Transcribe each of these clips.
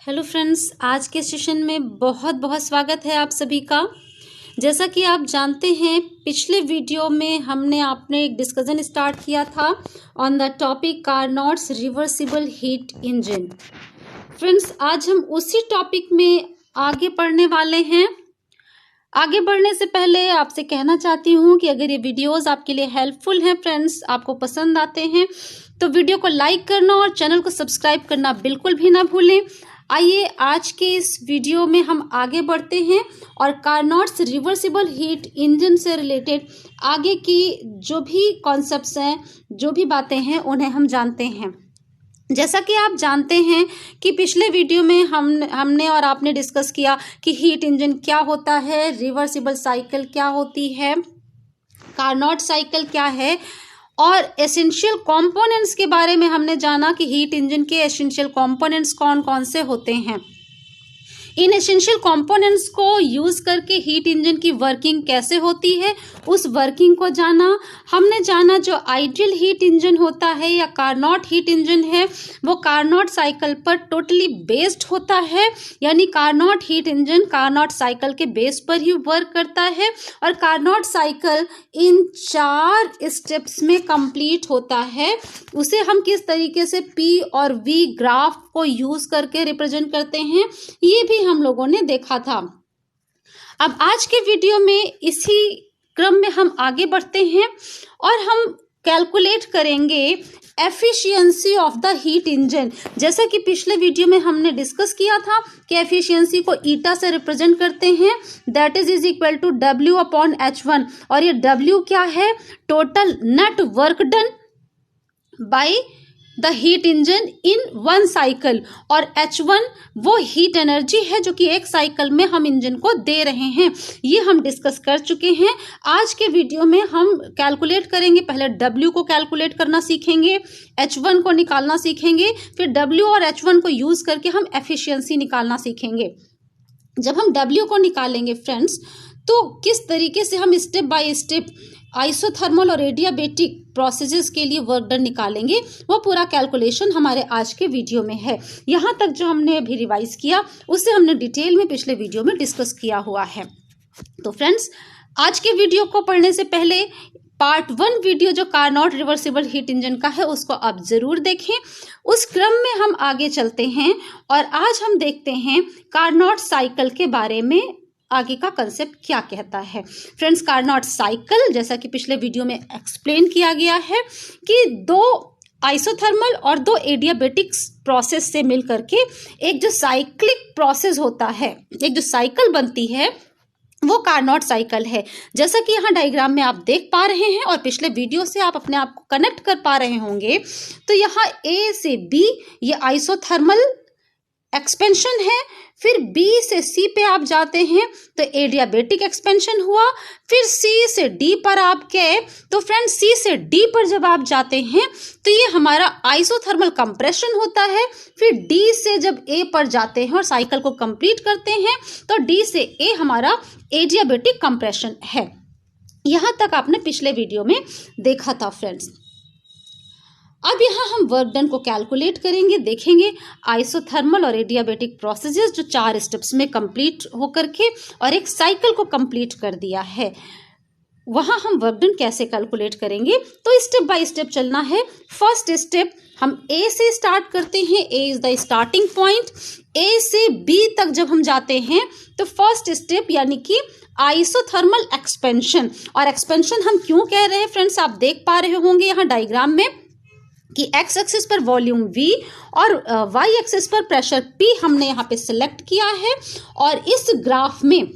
Hello friends, आज के session में बहुत बहुत स्वागत है आप सभी का। जैसा कि आप जानते हैं, पिछले वीडियो में हमने आपने एक डिस्कशन स्टार्ट किया था on the topic Carnot's reversible heat engine. Friends, आज हम उसी टॉपिक में आगे पढ़ने वाले हैं। आगे बढ़ने से पहले आपसे कहना चाहती हूँ कि अगर ये वीडियोस आपके लिए हेल्पफुल हैं फ्रेंड्स, आपको पसंद आते हैं, तो वीडियो को लाइक करना और चैनल को सब्सक्राइब करना बिल्कुल भी ना भूलें। आइए आज के इस वीडियो में हम आगे बढ़ते हैं और कार्नोट्स रिवर्सिबल हीट इंजन से रिलेटेड आगे की जो भी कॉन्सेप्ट्स हैं, जो भी बातें हैं, उन्हें हम जानते हैं। जैसा कि आप जानते हैं कि पिछले वीडियो में हमने और आपने डिस्कस किया कि हीट इंजन क्या होता है, रिवर्सिबल साइकिल क्या होती है, कार्नोट साइकिल क्या है, और एसेंशियल कंपोनेंट्स के बारे में हमने जाना कि हीट इंजन के एसेंशियल कंपोनेंट्स कौन कौन से होते हैं। इन एसेंशियल कंपोनेंट्स को यूज करके हीट इंजन की वर्किंग कैसे होती है, उस वर्किंग को जाना। हमने जाना जो आइडियल हीट इंजन होता है या कार्नोट हीट इंजन है, वो कार्नोट साइकिल पर टोटली बेस्ड होता है, यानी Carnot heat engine Carnot cycle के बेस पर ही वर्क करता है और कार्नोट साइकिल इन 4 स्टेप्स में कंप्लीट होता है। उसे हम किस तरीके से P और V ग्राफ को यूज करके रिप्रेजेंट करते हैं, ये भी हम लोगों ने देखा था। अब आज के वीडियो में इसी क्रम में हम आगे बढ़ते हैं और हम कैलकुलेट करेंगे efficiency of the heat engine. जैसा कि पिछले वीडियो में हमने डिस्कस किया था कि एफिशिएंसी को ईटा से रिप्रेजेंट करते हैं, that is equal to W upon H1। और ये W क्या है? Total net work done by the heat engine in 1 cycle, और H1 वो हीट एनर्जी है जो कि एक साइकिल में हम इंजन को दे रहे हैं। ये हम डिस्कस कर चुके हैं। आज के वीडियो में हम कैलकुलेट करेंगे। पहले W को कैलकुलेट करना सीखेंगे, H1 को निकालना सीखेंगे, फिर W और H1 को यूज करके हम एफिशिएंसी निकालना सीखेंगे। जब हम W को निकालेंगे फ्रेंड्स, तो किस तरीके से हम स्टेप बाय स्टेप आइसोथर्मल और एडियाबेटिक प्रोसेसेस के लिए वर्क डन निकालेंगे, वो पूरा कैलकुलेशन हमारे आज के वीडियो में है। यहाँ तक जो हमने अभी रिवाइज किया उससे हमने डिटेल में पिछले वीडियो में डिस्कस किया हुआ है। तो फ्रेंड्स, आज के वीडियो को पढ़ने से पहले पार्ट 1 वीडियो जो कार्नोट रिवर्सिबल हीट इंजन का है उसको आप जरूर देखें। उस क्रम में हम आगे चलते हैं और आज हम देखते हैं कार्नोट साइकिल के बारे में आगे का कंसेप्ट क्या कहता है। फ्रेंड्स, कार्नोट साइकिल जैसा कि पिछले वीडियो में एक्सप्लेन किया गया है कि 2 आइसोथर्मल और 2 एडियाबेटिक प्रोसेस से मिलकर के एक जो साइक्लिक प्रोसेस होता है, एक जो साइकिल बनती है, वो कार्नोट साइकिल है। जैसा कि यहाँ डायग्राम में आप देख पा रहे हैं और पिछले वीडियो से आप अपने आप को कनेक्ट कर पा रहे होंगे, तो यहाँ A से B ये आइसोथर्मल एक्सपेंशन है, फिर B से C पे आप जाते हैं तो एडियाबेटिक एक्सपेंशन हुआ, फिर C से D पर आप गए तो फ्रेंड्स C से D पर जब आप जाते हैं तो ये हमारा आइसोथर्मल कंप्रेशन होता है। फिर D से जब A पर जाते हैं और साइकिल को कंप्लीट करते हैं तो D से A हमारा एडियाबेटिक कंप्रेशन है। यहाँ तक आपने पिछले वीडियो में देखा था फ्रेंड्स। अब यहाँ हम वर्क डन को कैलकुलेट करेंगे, देखेंगे आइसोथर्मल और एडियाबेटिक प्रोसेसेस जो 4 स्टेप्स में कंप्लीट होकर के और एक साइकिल को कंप्लीट कर दिया है, वहाँ हम वर्क डन कैसे कैलकुलेट करेंगे। तो स्टेप बाय स्टेप चलना है। फर्स्ट स्टेप हम A से स्टार्ट करते हैं, A is the starting point. A से B तक जब हम जाते हैं तो फर्स्ट स्टेप यानी कि आइसोथर्मल एक्सपेंशन। और एक्सपेंशन हम क्यों कह रहे हैं फ्रेंड्स, आप देख पा रहे होंगे यहाँ डायग्राम में कि एक्स एक्सिस पर वॉल्यूम V और वाई एक्सिस पर प्रेशर P हमने यहाँ पे सिलेक्ट किया है। और इस ग्राफ में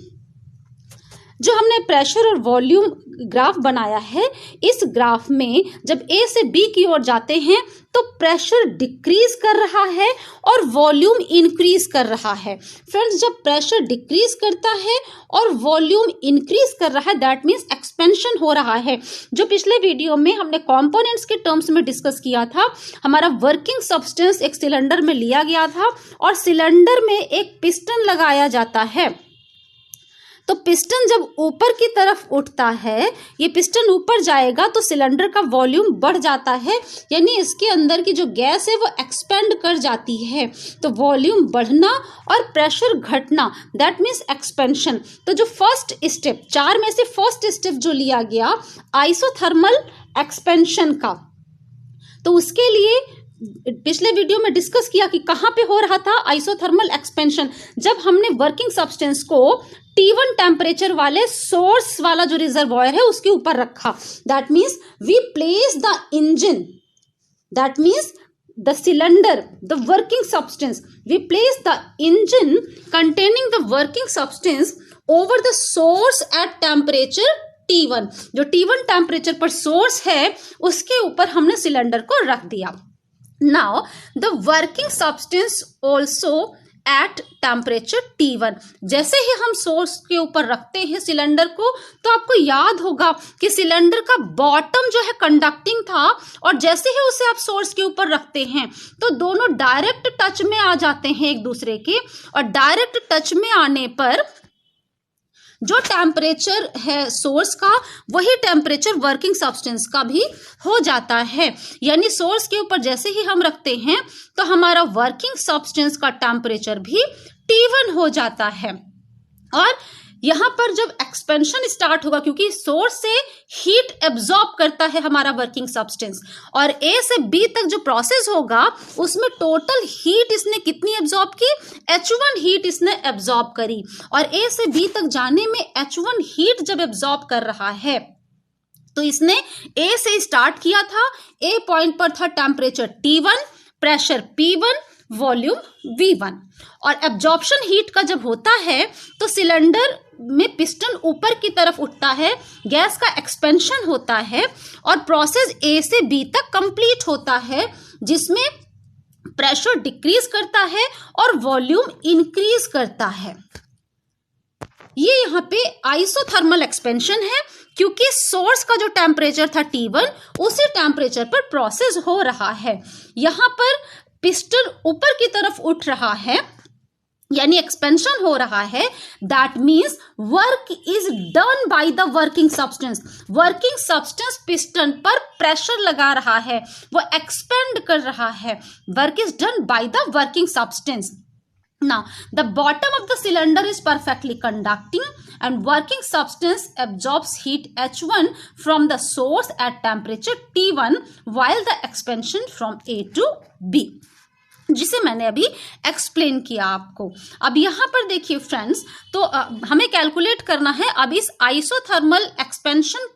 जो हमने प्रेशर और वॉल्यूम ग्राफ बनाया है, इस ग्राफ में जब A से B की ओर जाते हैं तो प्रेशर डिक्रीज कर रहा है और वॉल्यूम इंक्रीज कर रहा है। फ्रेंड्स, जब प्रेशर डिक्रीज करता है और वॉल्यूम इंक्रीज कर रहा है, दैट मीन्स एक्सपेंशन हो रहा है। जो पिछले वीडियो में हमने कंपोनेंट्स के टर्म्स में डिस्कस किया था, हमारा वर्किंग सब्सटेंस एक सिलेंडर में लिया गया था और सिलेंडर में एक पिस्टन लगाया जाता है। तो पिस्टन जब ऊपर की तरफ उठता है, ये पिस्टन ऊपर जाएगा तो सिलेंडर का वॉल्यूम बढ़ जाता है, यानी इसके अंदर की जो गैस है वो एक्सपेंड कर जाती है। तो वॉल्यूम बढ़ना और प्रेशर घटना, दैट मीन्स एक्सपेंशन। तो जो फर्स्ट स्टेप, 4 में से फर्स्ट स्टेप जो लिया गया आइसोथर्मल एक्सपेंशन का, तो उसके लिए पिछले वीडियो में डिस्कस किया कि कहाँ पे हो रहा था आइसोथर्मल एक्सपेंशन, जब हमने वर्किंग सब्सटेंस को T1 टेम्परेचर वाले सोर्स वाला जो रिजर्वॉयर है उसके ऊपर रखा। That means we place the engine, that means the cylinder, the working substance, we place the engine containing the working substance over the source at temperature T1। जो T1 temperature पर source है उसके ऊपर हमने सिलेंडर को रख दिया। Now the working substance also at temperature T1, जैसे ही हम सोर्स के ऊपर रखते हैं सिलेंडर को, तो आपको याद होगा कि सिलेंडर का बॉटम जो है कंडक्टिंग था, और जैसे ही उसे आप सोर्स के ऊपर रखते हैं तो दोनों डायरेक्ट टच में आ जाते हैं एक दूसरे के, और डायरेक्ट टच में आने पर जो टेम्परेचर है सोर्स का वही टेम्परेचर वर्किंग सब्सटेंस का भी हो जाता है। यानी सोर्स के ऊपर जैसे ही हम रखते हैं तो हमारा वर्किंग सब्सटेंस का टेम्परेचर भी T1 हो जाता है। और यहाँ पर जब एक्सपेंशन स्टार्ट होगा, क्योंकि सोर्स से हीट एब्जॉर्ब करता है हमारा वर्किंग सब्सटेंस, और A से B तक जो प्रोसेस होगा उसमें टोटल हीट इसने कितनी एब्जॉर्ब की, H1 हीट इसने एब्जॉर्ब करी। और A से B तक जाने में H1 हीट जब एब्जॉर्ब कर रहा है तो इसने A से स्टार्ट किया था, A पॉइंट पर था temperature T1, pressure P1, volume V1। और एब्जॉर्प्शन हीट का जब होता है तो सिलेंडर में पिस्टन ऊपर की तरफ उठता है, गैस का एक्सपेंशन होता है और प्रोसेस A से B तक कंप्लीट होता है, जिसमें प्रेशर डिक्रीज करता है और वॉल्यूम इंक्रीज करता है। ये यहाँ पे आइसोथर्मल एक्सपेंशन है, क्योंकि सोर्स का जो टेम्परेचर था T1 उसी टेम्परेचर पर प्रोसेस हो रहा है। यहाँ पर पिस्टन ऊपर की तरफ उठ रहा है, यानी एक्सपेंशन हो रहा है। That means work is done by the working substance. Working substance piston पर प्रेशर लगा रहा है, वो एक्सपेंड कर रहा है। Work is done by the working substance. Now, the bottom of the cylinder is perfectly conducting and working substance absorbs heat H1 from the source at temperature T1 while the expansion from A to B, जिसे मैंने अभी explain किया आपको। अब यहाँ पर देखिए friends, तो हमें कैलकुलेट करना है अब इस आइसोथर्मल एक्सपेंशन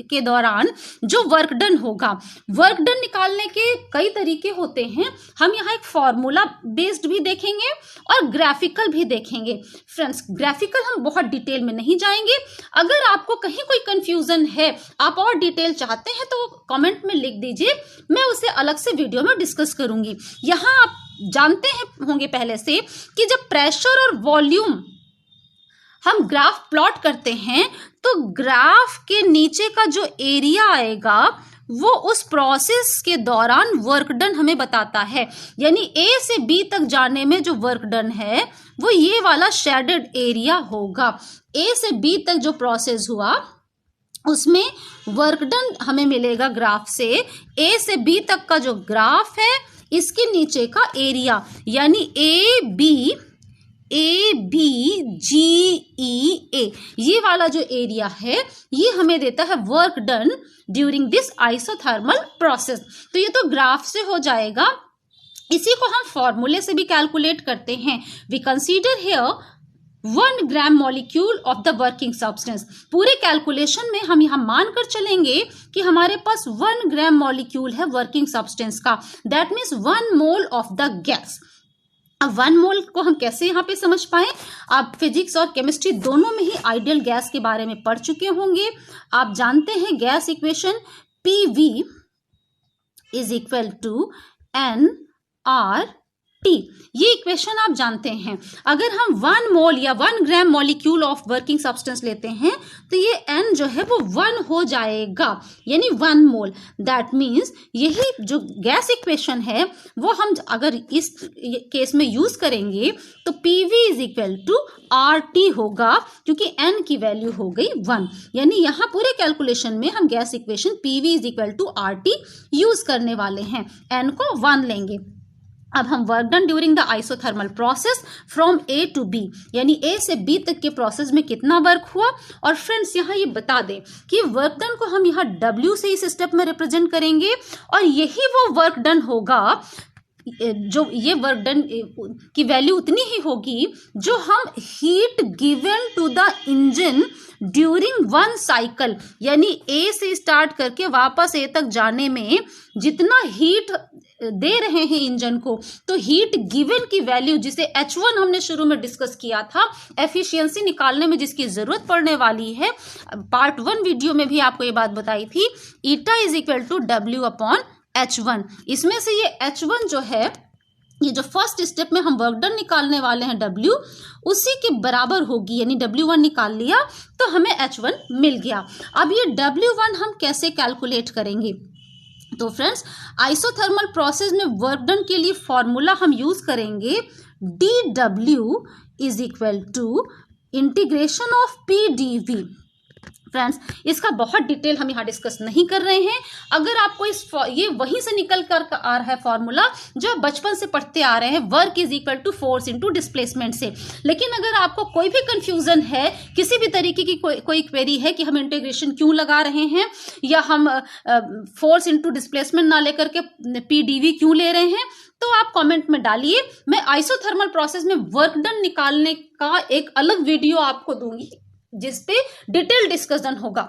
के दौरान जो वर्क डन होगा। वर्क डन निकालने के कई तरीके होते हैं, हम यहाँ एक फॉर्मूला बेस्ड भी देखेंगे और ग्राफिकल भी देखेंगे। फ्रेंड्स, ग्राफिकल हम बहुत डिटेल में नहीं जाएंगे। अगर आपको कहीं कोई कंफ्यूजन है, आप और डिटेल चाहते हैं, तो कमेंट में लिख दीजिए, मैं उसे अलग से वीडियो में डिस्कस करूंगी। यहाँ आप जानते हैं होंगे पहले से कि जब प्रेशर और वॉल्यूम हम ग्राफ प्लॉट करते हैं तो ग्राफ के नीचे का जो एरिया आएगा वो उस प्रोसेस के दौरान वर्क डन हमें बताता है। यानी A से B तक जाने में जो वर्क डन है वो ये वाला शेडेड एरिया होगा। A से B तक जो प्रोसेस हुआ उसमें वर्क डन हमें मिलेगा ग्राफ से। A से B तक का जो ग्राफ है इसके नीचे का एरिया, यानी ABGEA, ये वाला जो एरिया है ये हमें देता है work done during this isothermal process. तो ये तो ग्राफ से हो जाएगा, इसी को हम फॉर्मूले से भी कैलकुलेट करते हैं। We consider here 1 gram molecule of the working substance. पूरे कैलकुलेशन में हम यहाँ मानकर चलेंगे कि हमारे पास 1 ग्राम मॉलिक्यूल है वर्किंग सब्सटेंस का, that means 1 mole of the gas. अब 1 मोल को हम कैसे यहाँ पे समझ पाए, आप फिजिक्स और केमिस्ट्री दोनों में ही आइडियल गैस के बारे में पढ़ चुके होंगे। आप जानते हैं gas equation PV is equal to NR T. ये इक्वेशन आप जानते हैं। अगर हम 1 मोल या 1 gram molecule of working substance लेते हैं तो ये n जो है वो 1 हो जाएगा, यानी 1 मोल। दैट मीन्स यही जो गैस इक्वेशन है वो हम अगर इस केस में यूज करेंगे तो PV is equal to RT होगा, क्योंकि n की वैल्यू हो गई 1। यानी यहाँ पूरे कैलकुलेशन में हम gas equation PV is equal to RT use करने वाले हैं, n को 1 लेंगे। अब हम work done during the isothermal process from A to B, यानी A से B तक के प्रोसेस में कितना वर्क हुआ। और फ्रेंड्स यहाँ ये बता दें कि वर्क डन को हम यहाँ W से इस स्टेप में रिप्रेजेंट करेंगे, और यही वो वर्क डन होगा जो ये वर्क डन की वैल्यू उतनी ही होगी जो हम heat given to the engine during 1 cycle, यानी A से स्टार्ट करके वापस A तक जाने में जितना हीट दे रहे हैं इंजन को, तो हीट गिवन की वैल्यू जिसे H1 हमने शुरू में डिस्कस किया था, एफिशिएंसी निकालने में जिसकी जरूरत पड़ने वाली है, पार्ट 1 वीडियो में भी आपको ये बात बताई थी, eta is equal to W upon H1। इसमें से ये H1 जो है, ये जो फर्स्ट स्टेप में हम वर्क डन निकालने वाले हैं W, उसी के बराबर होगी, यानी W1 निकाल लिया तो हमें H1 मिल गया। अब ये W1 हम कैसे कैलकुलेट करेंगे? तो फ्रेंड्स, आइसोथर्मल प्रोसेस में वर्क डन के लिए फॉर्मूला हम यूज करेंगे dW is equal to integration of PdV। Friends, इसका बहुत डिटेल हम यहाँ डिस्कस नहीं कर रहे हैं। अगर आपको ये वहीं से निकल कर आ रहा है फॉर्मूला जो बचपन से पढ़ते आ रहे हैं, work is equal to force into displacement से। लेकिन अगर आपको कोई भी कंफ्यूजन है, किसी भी तरीके की कोई क्वेरी है कि हम इंटीग्रेशन क्यों लगा रहे हैं, या हम फोर्स इनटू डिस्प्लेसमेंट ना लेकर के PdV क्यों ले रहे हैं, तो आप कमेंट में डालिए। मैं आइसोथर्मल प्रोसेस में वर्क डन निकालने का एक अलग वीडियो आपको दूंगी जिसपे डिटेल डिस्कशन होगा।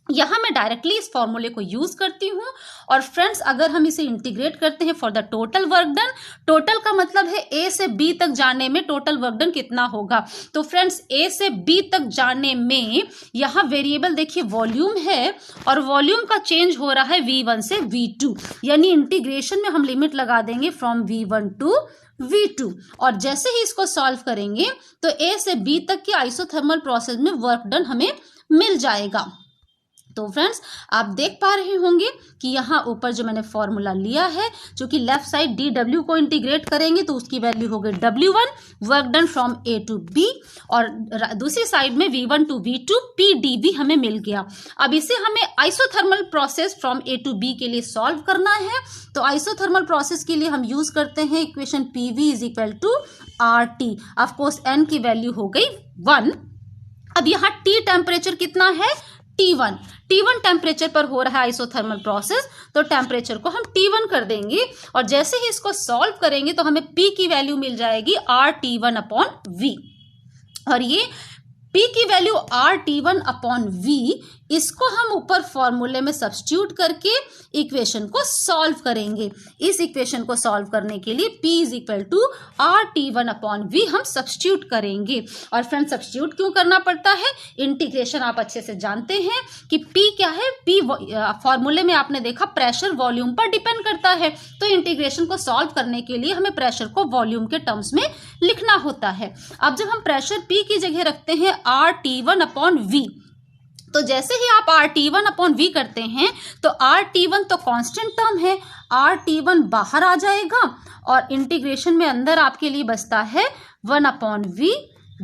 यहां मैं डायरेक्टली इस फॉर्मूले को यूज करती हूं। और फ्रेंड्स, अगर हम इसे इंटीग्रेट करते हैं for the total work done, total का मतलब है A से B तक जाने में टोटल वर्क डन कितना होगा। तो फ्रेंड्स, A से B तक जाने में यहां वेरिएबल देखिए वॉल्यूम है, और वॉल्यूम का चेंज हो रहा है V1 से V2, यानी इंटीग्रेशन में हम लिमिट लगा देंगे फ्रॉम V1 टू V2। और जैसे ही इसको सॉल्व करेंगे तो A से B तक के आइसोथर्मल प्रोसेस में वर्क डन हमें मिल जाएगा। तो फ्रेंड्स, आप देख पा रहे होंगे कि यहाँ ऊपर जो मैंने फॉर्मूला लिया है, जो कि लेफ्ट साइड dW को इंटीग्रेट करेंगे तो उसकी वैल्यू हो गई W1 work done from A to B, और दूसरी साइड में V1 टू V2 PdV हमें मिल गया। अब इसे हमें isothermal process from A to B के लिए सॉल्व करना है। तो आइसोथर्मल प्रोसेस के लिए हम यूज करते हैं equation PV is equal to RT। Of course n की वैल्यू हो गई 1। अब यहाँ T टेम्परेचर कितना है? T1 टेम्परेचर पर हो रहा है आइसोथर्मल प्रोसेस, तो टेम्परेचर को हम T1 कर देंगे। और जैसे ही इसको सॉल्व करेंगे तो हमें P की वैल्यू मिल जाएगी RT1 अपॉन V। और ये P की वैल्यू RT1 अपॉन V, इसको हम ऊपर फॉर्मूले में सब्स्टिट्यूट करके इक्वेशन को सॉल्व करेंगे। इस इक्वेशन को सॉल्व करने के लिए P is equal to RT1 upon V हम सब्स्टिट्यूट करेंगे। और फ्रेंड, सब्स्टिट्यूट क्यों करना पड़ता है? इंटीग्रेशन आप अच्छे से जानते हैं कि P क्या है। P फॉर्मूले में आपने देखा प्रेशर वॉल्यूम पर डिपेंड करता है, तो इंटीग्रेशन को सॉल्व करने के लिए हमें प्रेशर को वॉल्यूम के टर्म्स में लिखना होता है। अब जब हम प्रेशर P की जगह रखते हैं RT1 अपॉन V, तो जैसे ही आप RT1 अपॉन V करते हैं तो RT1 तो कांस्टेंट टर्म है, RT1 बाहर आ जाएगा, और इंटीग्रेशन में अंदर आपके लिए बचता है 1 अपॉन V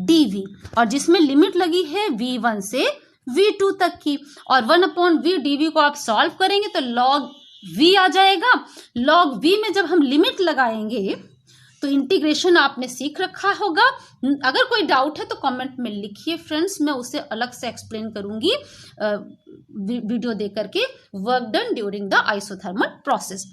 dV, और जिसमें लिमिट लगी है V1 से V2 तक की। और 1 अपॉन V dV को आप सॉल्व करेंगे तो log V आ जाएगा। log V में जब हम लिमिट लगाएंगे तो इंटीग्रेशन आपने सीख रखा होगा। अगर कोई डाउट है तो कमेंट में लिखिए फ्रेंड्स, मैं उसे अलग से एक्सप्लेन करूंगी वीडियो दे करके, work done during the isothermal process.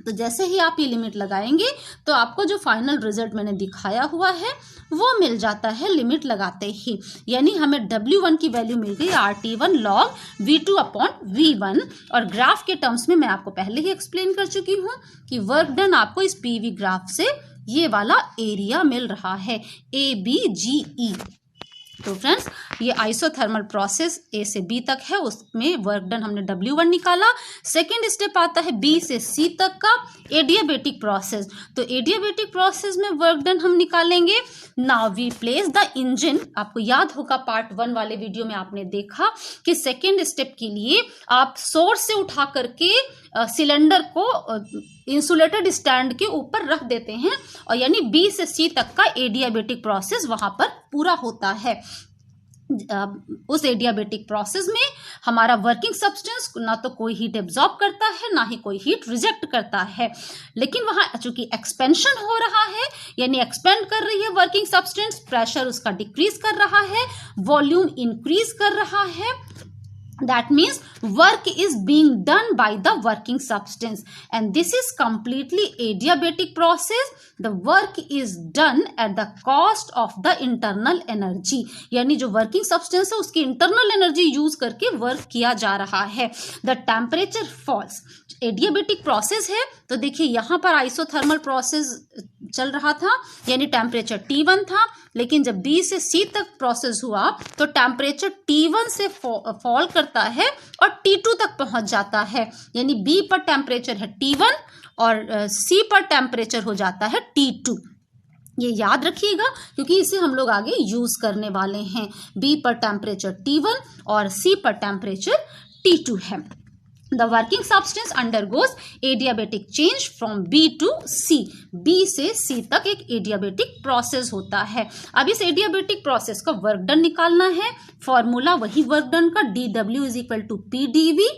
तो जैसे ही आप ये लिमिट लगाएंगे तो आपको जो फाइनल रिजल्ट मैंने दिखाया हुआ है वो मिल जाता है लिमिट लगाते ही। यानी हमें W1 की वैल्यू मिल गई RT1 log V2 upon V1। और ग्राफ के टर्म्स में मैं आपको पहले ही एक्सप्लेन कर चुकी हूँ कि वर्क डन आपको इस PV ग्राफ से ये वाला एरिया मिल रहा है ABGE। तो फ्रेंड्स, ये आइसोथर्मल प्रोसेस ए से बी तक है, उसमें वर्क डन हमने W1 निकाला। सेकेंड स्टेप आता है B से C तक का एडियाबेटिक प्रोसेस। तो एडियाबेटिक प्रोसेस में वर्क डन हम निकालेंगे। Now we place the engine. आपको याद होगा पार्ट 1 वाले वीडियो में आपने देखा कि सेकेंड स्टेप के लिए आप सोर्स से उठा करके सिलेंडर को इंसुलेटेड स्टैंड के ऊपर रख देते हैं, और यानी B से C तक का एडियाबेटिक प्रोसेस वहां पर पूरा होता है। उस एडियाबेटिक प्रोसेस में हमारा वर्किंग सब्सटेंस ना तो कोई हीट एब्जॉर्ब करता है, ना ही कोई हीट रिजेक्ट करता है, लेकिन वहां चूंकि एक्सपेंशन हो रहा है, यानी एक्सपेंड कर रही है वर्किंग सब्सटेंस, प्रेशर उसका डिक्रीज कर रहा है, वॉल्यूम इंक्रीज कर रहा है। That means work is being done by the working substance, and this is completely adiabatic process. The work is done at the cost of the internal energy. यानी जो working substance है उसकी internal energy use करके work किया जा रहा है। The temperature falls. Adiabatic process है तो देखिए यहाँ पर आइसोथर्मल प्रोसेस चल रहा था, यानी टेम्परेचर T1 था, लेकिन जब B से C तक प्रोसेस हुआ तो टेम्परेचर T1 से फॉल करता है और T2 तक पहुंच जाता है, यानी B पर टेम्परेचर है T1 और C पर टेम्परेचर हो जाता है T2। ये याद रखिएगा क्योंकि इसे हम लोग आगे यूज करने वाले हैं। B पर टेम्परेचर T1 और C पर टेम्परेचर T2 है। The working substance undergoes adiabatic change from B to C. B से C तक एक adiabatic process होता है। अब इस adiabatic process का वर्क डन निकालना है। फॉर्मूला वही वर्क डन का dW is equal to PdV,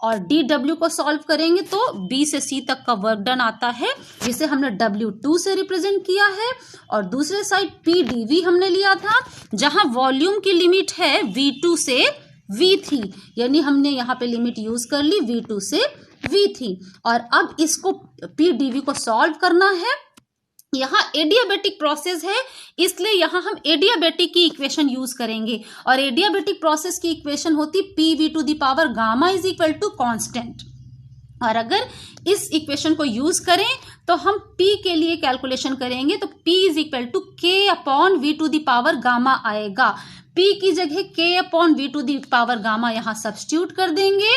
और dW को सॉल्व करेंगे तो B से C तक का वर्क डन आता है, जिसे हमने W2 से रिप्रेजेंट किया है, और दूसरे साइड PdV हमने लिया था, जहां वॉल्यूम की लिमिट है V2 से V3, यानी हमने यहाँ पे लिमिट यूज कर ली V2 से V3। और अब इसको PdV को सॉल्व करना है। यहाँ एडियाबेटिक प्रोसेस है, इसलिए यहाँ हम एडियाबेटिक की इक्वेशन यूज करेंगे, और एडियाबेटिक प्रोसेस की इक्वेशन होती PV to the power gamma is equal to constant. और अगर इस इक्वेशन को यूज करें तो हम P के लिए कैलकुलेशन करेंगे तो P is equal to K upon V to the power gamma आएगा। P की जगह K upon V to the power gamma यहाँ सब्स्टिट्यूट कर देंगे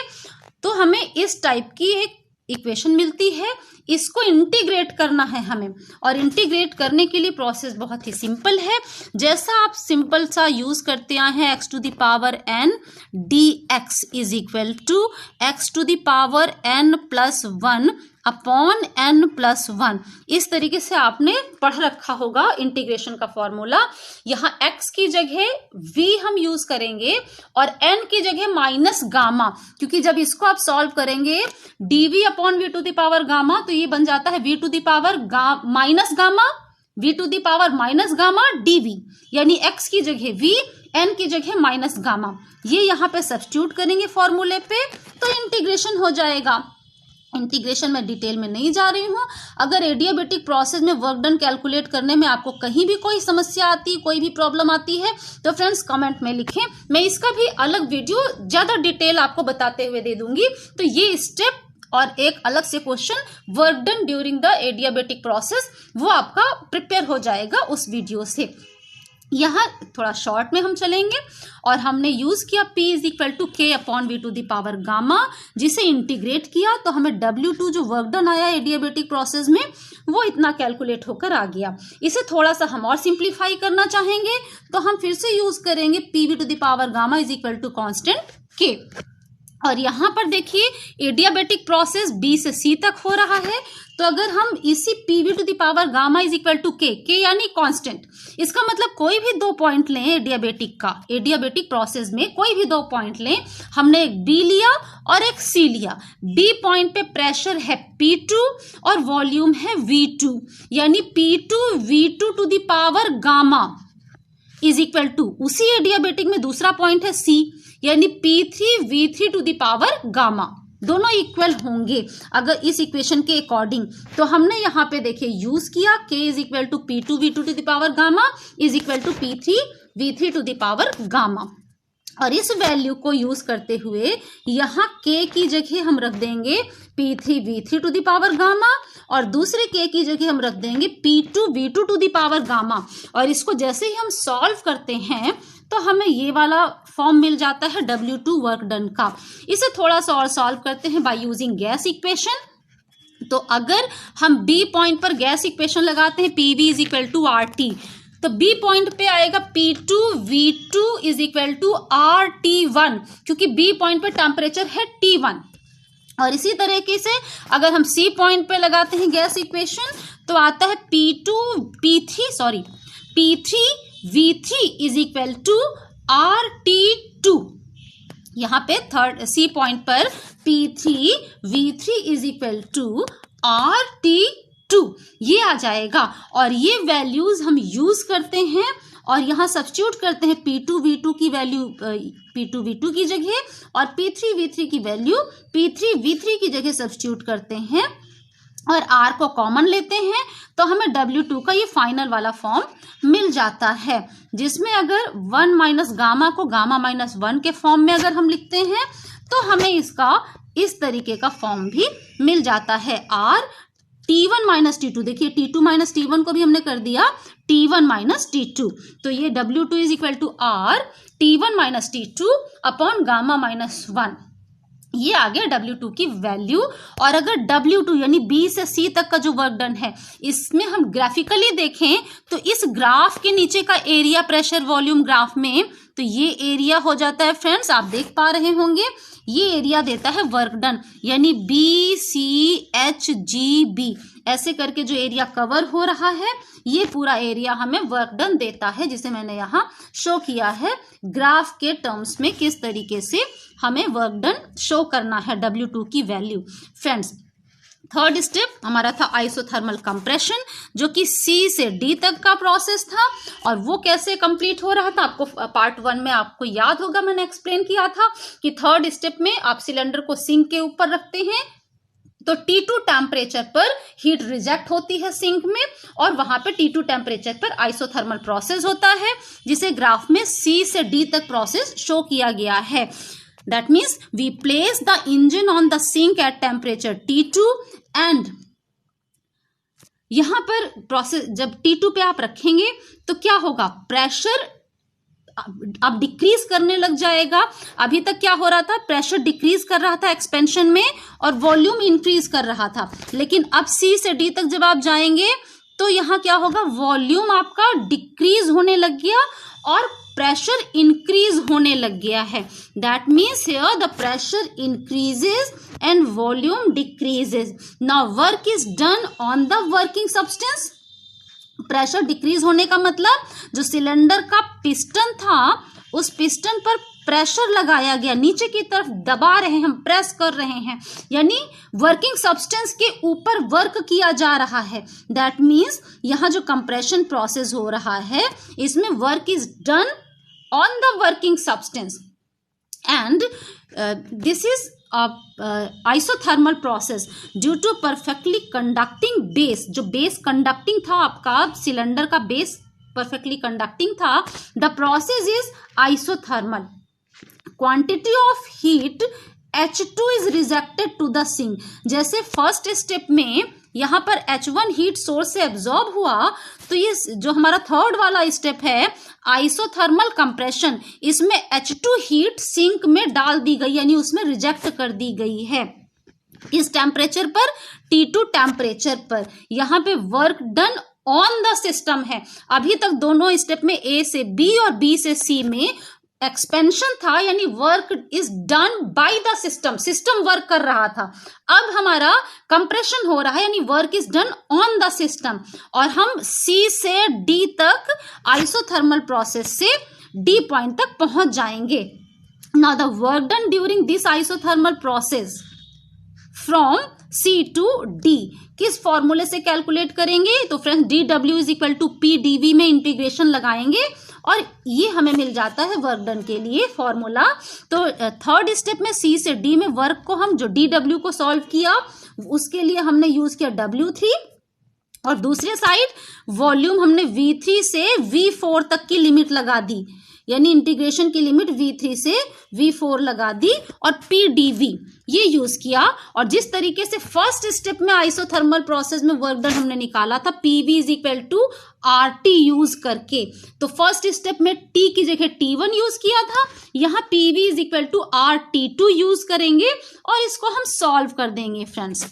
तो हमें इस टाइप की एक इक्वेशन मिलती है। इसको इंटीग्रेट करना है हमें, और इंटीग्रेट करने के लिए प्रोसेस बहुत ही सिंपल है। जैसा आप सिंपल सा यूज करते आए हैं x to the power n dx is equal to x to the power n plus 1 upon n plus 1, इस तरीके से आपने पढ़ रखा होगा इंटीग्रेशन का फॉर्मूला। यहाँ x की जगह v हम यूज करेंगे और n की जगह माइनस गामा, क्योंकि जब इसको आप सॉल्व करेंगे dv upon v to the power gamma तो ये बन जाता है v to the power minus gamma, v to the power minus gamma dv, यानी x की जगह v, n की जगह माइनस गामा। ये यहाँ पे सब्स्टिट्यूट करेंगे फॉर्मूले पे तो इंटीग्रेशन हो जाएगा। इंटीग्रेशन में डिटेल में नहीं जा रही हूँ। अगर एडियाबेटिक प्रोसेस में वर्क डन कैलकुलेट करने में आपको कहीं भी कोई समस्या आती, कोई भी प्रॉब्लम आती है तो फ्रेंड्स कमेंट में लिखें, मैं इसका भी अलग वीडियो ज्यादा डिटेल आपको बताते हुए दे दूंगी। तो ये स्टेप और एक अलग से question work done during the adiabatic process वो आपका प्रिपेयर हो जाएगा उस वीडियो से। यहाँ थोड़ा शॉर्ट में हम चलेंगे और हमने यूज किया P is equal to K upon V to the power gamma, जिसे इंटीग्रेट किया तो हमें W2 जो वर्क डन आया एडियाबेटिक प्रोसेस में वो इतना कैलकुलेट होकर आ गया। इसे थोड़ा सा हम और सिंप्लीफाई करना चाहेंगे तो हम फिर से यूज करेंगे PV to the power gamma is equal to constant K। और यहाँ पर देखिए एडियाबेटिक प्रोसेस B से C तक हो रहा है, तो अगर हम इसी PV to the power gamma is equal to K यानी कांस्टेंट, इसका मतलब कोई भी 2 पॉइंट लें एडियाबेटिक प्रोसेस में कोई भी 2 पॉइंट लें, हमने एक B लिया और एक C लिया। B पॉइंट पे प्रेशर है P2 और वॉल्यूम है V2, यानी P2 V2 to the power gamma is equal to, उसी एडियाबेटिक में दूसरा पॉइंट है C, यानी P3 V3 to the power gamma, दोनों इक्वल होंगे अगर इस इक्वेशन के अकॉर्डिंग। तो हमने यहाँ पे देखिए यूज किया K is equal to P2 V2 to the power gamma is equal to P3 V3 to the power gamma. और इस वैल्यू को यूज करते हुए यहाँ k की जगह हम रख देंगे P3V3 to the power gamma और दूसरे k की जगह हम रख देंगे P2V2 to the power gamma. और इसको जैसे ही हम सॉल्व करते हैं तो हमें ये वाला फॉर्म मिल जाता है W2 वर्क डन का। इसे थोड़ा सा और सॉल्व करते हैं बाय यूजिंग गैस इक्वेशन। तो अगर हम B पॉइंट पर गैस इक्वेशन लगाते हैं PV is equal to RT, तो B पॉइंट पे आएगा P2V2 is equal to RT1, क्योंकि B पॉइंट पे टेम्परेचर है T1। और इसी तरीके से अगर हम C पॉइंट पे लगाते हैं गैस इक्वेशन तो आता है P3V3 is equal to RT2। यहाँ पे थर्ड C पॉइंट पर P3V3 is equal to RT2 ये आ जाएगा। और ये वैल्यूज हम यूज करते हैं और यहाँ सब्स्टिट्यूट करते हैं P2V2 की वैल्यू P2V2 की जगह और P3V3 की वैल्यू P3V3 की जगह सब्स्टिट्यूट करते हैं और R को कॉमन लेते हैं तो हमें W2 का ये फाइनल वाला फॉर्म मिल जाता है, जिसमें अगर 1 माइनस गामा को गामा माइनस 1 के फॉर्म में अगर हम लिखते हैं तो हमें इसका इस तरीके का फॉर्म भी मिल जाता है R T1 माइनस T2। देखिए T2 माइनस T1 को भी हमने कर दिया T1 माइनस T2। तो ये W2 is equal to R T1 minus T2 upon gamma minus 1, ये आ गया W2 की वैल्यू। और अगर W2 यानी B से C तक का जो वर्क डन है इसमें हम ग्राफिकली देखें तो इस ग्राफ के नीचे का एरिया प्रेशर वॉल्यूम ग्राफ में तो ये एरिया हो जाता है फ्रेंड्स, आप देख पा रहे होंगे ये एरिया देता है वर्क डन, यानी BCHGB ऐसे करके जो एरिया कवर हो रहा है ये पूरा एरिया हमें वर्क डन देता है, जिसे मैंने यहाँ शो किया है ग्राफ के टर्म्स में किस तरीके से हमें वर्क डन शो करना है W2 की वैल्यू। फ्रेंड्स थर्ड स्टेप हमारा था आइसोथर्मल कंप्रेशन, जो कि C से D तक का प्रोसेस था। और वो कैसे कंप्लीट हो रहा था आपको पार्ट 1 में आपको याद होगा, मैंने एक्सप्लेन किया था कि थर्ड स्टेप में आप सिलेंडर को सिंक के ऊपर रखते हैं तो T2 टेम्परेचर पर हीट रिजेक्ट होती है सिंक में और वहां पे T2 टेम्परेचर पर आइसोथर्मल प्रोसेस होता है, जिसे ग्राफ में C से D तक प्रोसेस शो किया गया है। That means we place the engine on the sink at temperature T2 and यहां पर प्रोसेस जब T2 पे आप रखेंगे तो क्या होगा, प्रेशर अब डिक्रीज करने लग जाएगा। अभी तक क्या हो रहा था, प्रेशर डिक्रीज कर रहा था एक्सपेंशन में और वॉल्यूम इंक्रीज कर रहा था, लेकिन अब C से D तक जब आप जाएंगे तो यहां क्या होगा, वॉल्यूम आपका डिक्रीज होने लग गया और प्रेशर इंक्रीज होने लग गया है। That means here the pressure increases and volume decreases. Now work is done on the working substance. Pressure decrease होने का मतलब जो सिलेंडर का पिस्टन था उस पिस्टन पर प्रेशर लगाया गया, नीचे की तरफ दबा रहे हैं हम, प्रेस कर रहे हैं, यानी वर्किंग सब्सटेंस के ऊपर वर्क किया जा रहा है। दैट मीन्स यहाँ जो कंप्रेशन प्रोसेस हो रहा है इसमें work is done on the working substance and this is isothermal process due to perfectly conducting base. जो बेस कंडक्टिंग था आपका सिलेंडर का बेस परफेक्टली कंडक्टिंग था, the process is isothermal. Quantity of heat H2 is rejected to the sink. जैसे first step में यहाँ पर H1 heat source से एब्जॉर्ब हुआ, तो ये जो हमारा थर्ड वाला स्टेप है आइसोथर्मल कंप्रेशन, इसमें H2 हीट सिंक में डाल दी गई, यानी उसमें रिजेक्ट कर दी गई है। इस टेम्परेचर पर T2 टेम्परेचर पर यहाँ पे work done on the system है। अभी तक दोनों स्टेप में A से B और B से C में एक्सपेंशन था, यानी work is done by the system, system work कर रहा था। अब हमारा कंप्रेशन हो रहा है, यानी work is done on the system, और हम C से D तक आइसोथर्मल प्रोसेस से D पॉइंट तक पहुंच जाएंगे। Now the work done during this isothermal process from C to D किस फॉर्मूले से कैलकुलेट करेंगे, तो friends dW is equal to PdV में इंटीग्रेशन लगाएंगे और ये हमें मिल जाता है वर्क डन के लिए फॉर्मूला। तो थर्ड स्टेप में C से D में वर्क को हम जो dW को सॉल्व किया उसके लिए हमने यूज किया W3 और दूसरे साइड वॉल्यूम हमने V3 से V4 तक की लिमिट लगा दी। यानी इंटीग्रेशन की लिमिट V3 से V4 लगा दी और PdV ये यूज किया। और जिस तरीके से फर्स्ट स्टेप में आइसोथर्मल प्रोसेस में वर्क डन हमने निकाला था PV is equal to RT use करके, तो फर्स्ट स्टेप में T की जगह T1 यूज किया था, यहाँ PV is equal to RT2 use करेंगे और इसको हम सॉल्व कर देंगे फ्रेंड्स।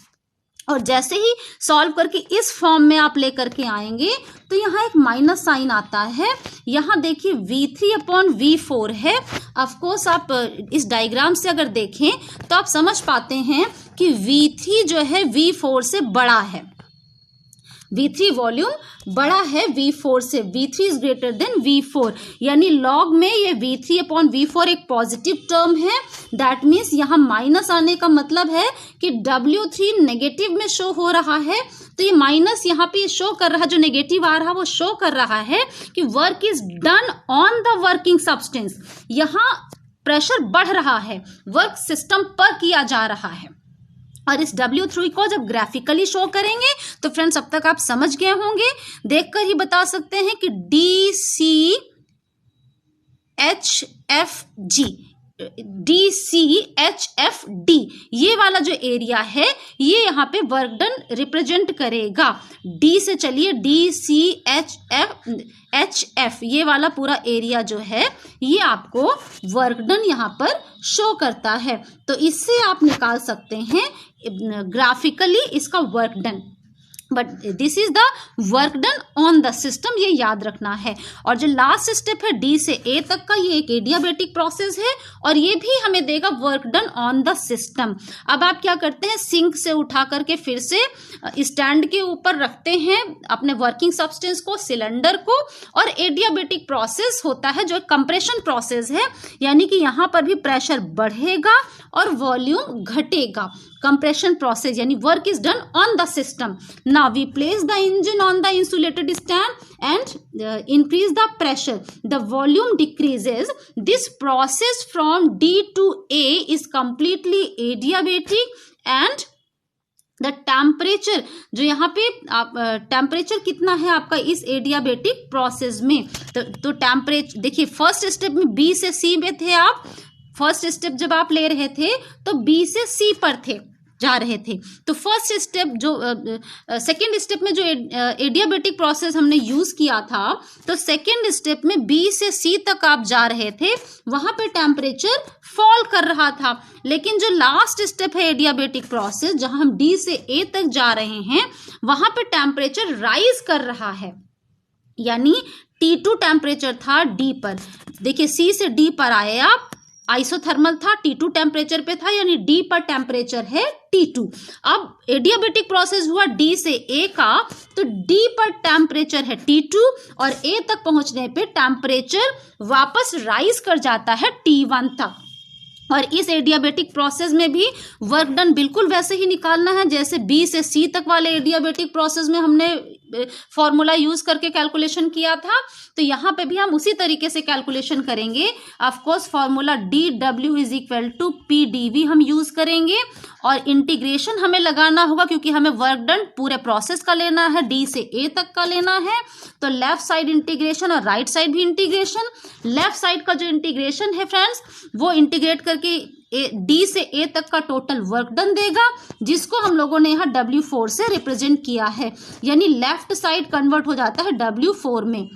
और जैसे ही सॉल्व करके इस फॉर्म में आप लेकर के आएंगे तो यहाँ एक माइनस साइन आता है। यहाँ देखिए V3/V4 है। ऑफ कोर्स आप इस डायग्राम से अगर देखें तो आप समझ पाते हैं कि V3 जो है V4 से बड़ा है, V3 वॉल्यूम बड़ा है V4 से, V3 is greater than V4, यानी लॉग में ये V3/V4 एक पॉजिटिव टर्म है। दैट मीन्स यहाँ माइनस आने का मतलब है कि W3 नेगेटिव में शो हो रहा है, तो ये माइनस यहाँ पे शो कर रहा है, जो नेगेटिव आ रहा है वो शो कर रहा है कि work is done on the working substance. यहाँ प्रेशर बढ़ रहा है, वर्क सिस्टम पर किया जा रहा है। और इस W3 को जब ग्राफिकली शो करेंगे तो फ्रेंड्स अब तक आप समझ गए होंगे, देखकर ही बता सकते हैं कि DCHFD ये वाला जो एरिया है ये यहाँ पे वर्क डन रिप्रेजेंट करेगा। D से चलिए DCHF ये वाला पूरा एरिया जो है ये आपको वर्क डन यहाँ पर शो करता है, तो इससे आप निकाल सकते हैं ग्राफिकली इसका work done. But this is the work done on the system, ये याद रखना है। और जो लास्ट स्टेप है D से A तक का, ये एक एडियाबेटिक प्रोसेस है और ये भी हमें देगा work done on the system. अब आप क्या करते हैं, सिंक से उठा करके फिर से स्टैंड के ऊपर रखते हैं अपने वर्किंग सब्सटेंस को, सिलेंडर को, और एडियाबेटिक प्रोसेस होता है जो कंप्रेशन प्रोसेस है, यानी कि यहाँ पर भी प्रेशर बढ़ेगा और वॉल्यूम घटेगा। कंप्रेशन प्रोसेस यानी work is done on the system. Now we place the engine on the insulated stand and increase the pressure, the volume decreases. This process from D to A is completely adiabatic and the temperature, जो यहाँ पे आप temperature कितना है आपका इस adiabatic process में, तो टेम्परेचर देखिए फर्स्ट स्टेप में B से C में थे आप, फर्स्ट स्टेप जब आप ले रहे थे तो B से C पर थे जा रहे थे, तो फर्स्ट स्टेप जो सेकेंड स्टेप में जो एडियाबेटिक प्रोसेस हमने यूज किया था, तो सेकेंड स्टेप में B से C तक आप जा रहे थे, वहां पे टेम्परेचर फॉल कर रहा था। लेकिन जो लास्ट स्टेप है एडियाबेटिक प्रोसेस, जहां हम D से A तक जा रहे हैं, वहां पे टेम्परेचर राइज कर रहा है, यानी T2 टेम्परेचर था D पर। देखिए C से D पर आए आप, आइसोथर्मल था, T2 टेम्परेचर पे था, यानी D पर टेम्परेचर है T2। अब एडियाबेटिक प्रोसेस हुआ D से A का, तो D पर टेम्परेचर है T2 और A तक पहुंचने पे टेम्परेचर वापस राइज कर जाता है T1 तक। और इस एडियाबेटिक प्रोसेस में भी वर्क डन बिल्कुल वैसे ही निकालना है जैसे B से C तक वाले एडियाबेटिक प्रोसेस में हमने फॉर्मूला यूज करके कैलकुलेशन किया था, तो यहाँ पे भी हम उसी तरीके से कैलकुलेशन करेंगे। Of course formula DW is equal to PdV हम यूज करेंगे और इंटीग्रेशन हमें लगाना होगा क्योंकि हमें वर्क डन पूरे प्रोसेस का लेना है, D से A तक का लेना है, तो लेफ्ट साइड इंटीग्रेशन और राइट साइड भी इंटीग्रेशन। लेफ्ट साइड का जो इंटीग्रेशन है फ्रेंड्स, वो इंटीग्रेट करके D से A तक का टोटल वर्क डन देगा, जिसको हम लोगों ने यहाँ W4 से रिप्रेजेंट किया है, यानी लेफ्ट साइड कन्वर्ट हो जाता है W4 में,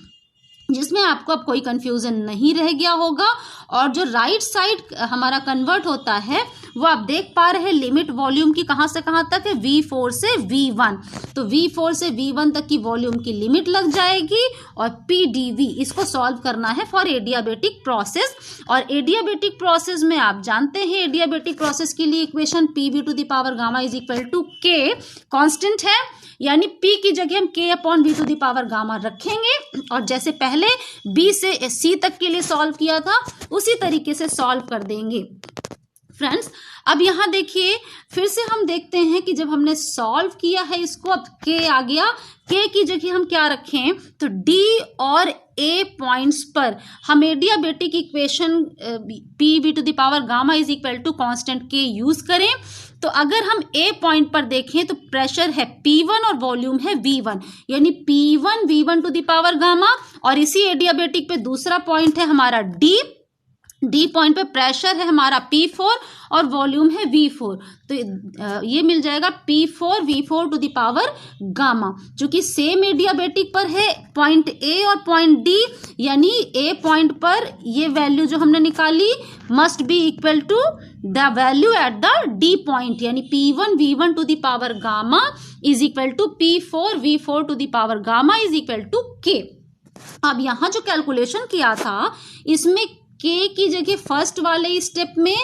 जिसमें आपको अब कोई कंफ्यूजन नहीं रह गया होगा। और जो राइट साइड हमारा कन्वर्ट होता है वो आप देख पा रहे हैं लिमिट वॉल्यूम की कहाँ से कहाँ तक है, V4 से V1, तो V4 से V1 तक की वॉल्यूम की लिमिट लग जाएगी और PdV इसको सॉल्व करना है फॉर एडियाबेटिक प्रोसेस। और एडियाबेटिक प्रोसेस में आप जानते हैं एडियाबेटिक प्रोसेस के लिए equation PV to the power gamma is equal to K constant है, यानी P की जगह हम K/V to the power gamma रखेंगे और जैसे पहले B से C तक के लिए सॉल्व किया था उसी तरीके से सॉल्व कर देंगे। फ्रेंड्स अब यहाँ देखिए फिर से हम देखते हैं कि जब हमने सॉल्व किया है इसको, अब के आ गया, के की जगह हम क्या रखें, तो डी और ए पॉइंट्स पर हम adiabatic equation P V to the power gamma is equal to constant के यूज करें। तो अगर हम ए पॉइंट पर देखें तो प्रेशर है P1 और वॉल्यूम है V1, यानी P1 V1 to the power gamma, और इसी एडियाबेटिक पे दूसरा पॉइंट है हमारा डी पॉइंट पे प्रेशर है हमारा P4 और वॉल्यूम है V4। तो ये मिल जाएगा P4 V4 to the power gamma, जो कि सेम एडियाबेटिक पर है पॉइंट ए और पॉइंट डी, यानी ए पॉइंट पर ये वैल्यू जो हमने निकाली must be equal to the value at the D point, यानी P1 V1 to the power gamma is equal to P4 V4 to the power gamma is equal to K. अब यहाँ जो calculation किया था इसमें के की जगह फर्स्ट वाले स्टेप में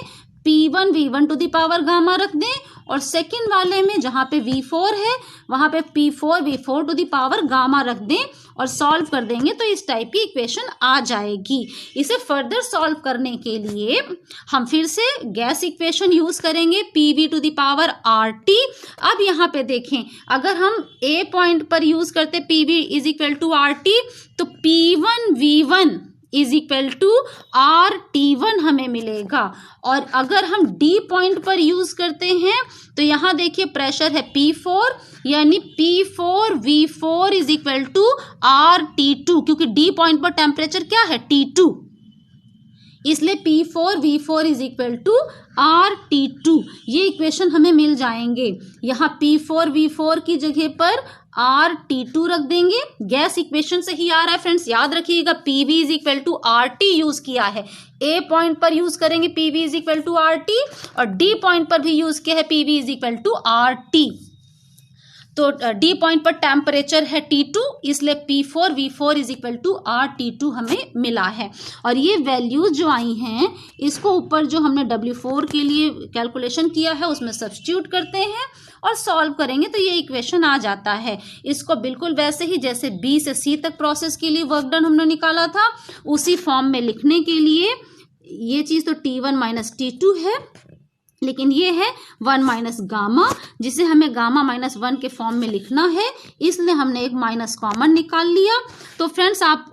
P1 V1 to the power gamma रख दें, और सेकंड वाले में जहाँ पे V4 है वहाँ पे P4 V4 to the power gamma रख दें और सॉल्व कर देंगे तो इस टाइप की इक्वेशन आ जाएगी। इसे फर्दर सॉल्व करने के लिए हम फिर से गैस इक्वेशन यूज करेंगे PV to the power RT। अब यहाँ पे देखें अगर हम A पॉइंट पर यूज करते PV is equal to RT तो P1 V1 is equal to RT1 हमें मिलेगा, और अगर हम D पॉइंट पर यूज करते हैं तो यहाँ देखिए प्रेशर है P4, यानी P4 V4 is equal to RT2, क्योंकि D पॉइंट पर टेम्परेचर क्या है T2, इसलिए P4 V4 is equal to RT2। ये इक्वेशन हमें मिल जाएंगे। यहाँ P4 V4 की जगह पर RT2 रख देंगे, गैस इक्वेशन से ही आ रहा है फ्रेंड्स, याद रखिएगा PV is equal to RT use किया है, A पॉइंट पर यूज करेंगे PV is equal to RT, और D पॉइंट पर भी यूज किया है PV is equal to RT। तो D पॉइंट पर टेम्परेचर है T2, इसलिए P4 V4 is equal to RT2 हमें मिला है। और ये वैल्यूज जो आई हैं इसको ऊपर जो हमने W4 के लिए कैलकुलेशन किया है उसमें सब्स्टिट्यूट करते हैं और सॉल्व करेंगे तो ये इक्वेशन आ जाता है। इसको बिल्कुल वैसे ही जैसे B से C तक प्रोसेस के लिए वर्क डन हमने निकाला था उसी फॉर्म में लिखने के लिए, ये चीज़ तो T1 माइनस T2 है, लेकिन ये है 1 माइनस गामा, जिसे हमें गामा माइनस 1 के फॉर्म में लिखना है, इसलिए हमने एक माइनस कॉमन निकाल लिया। तो फ्रेंड्स आप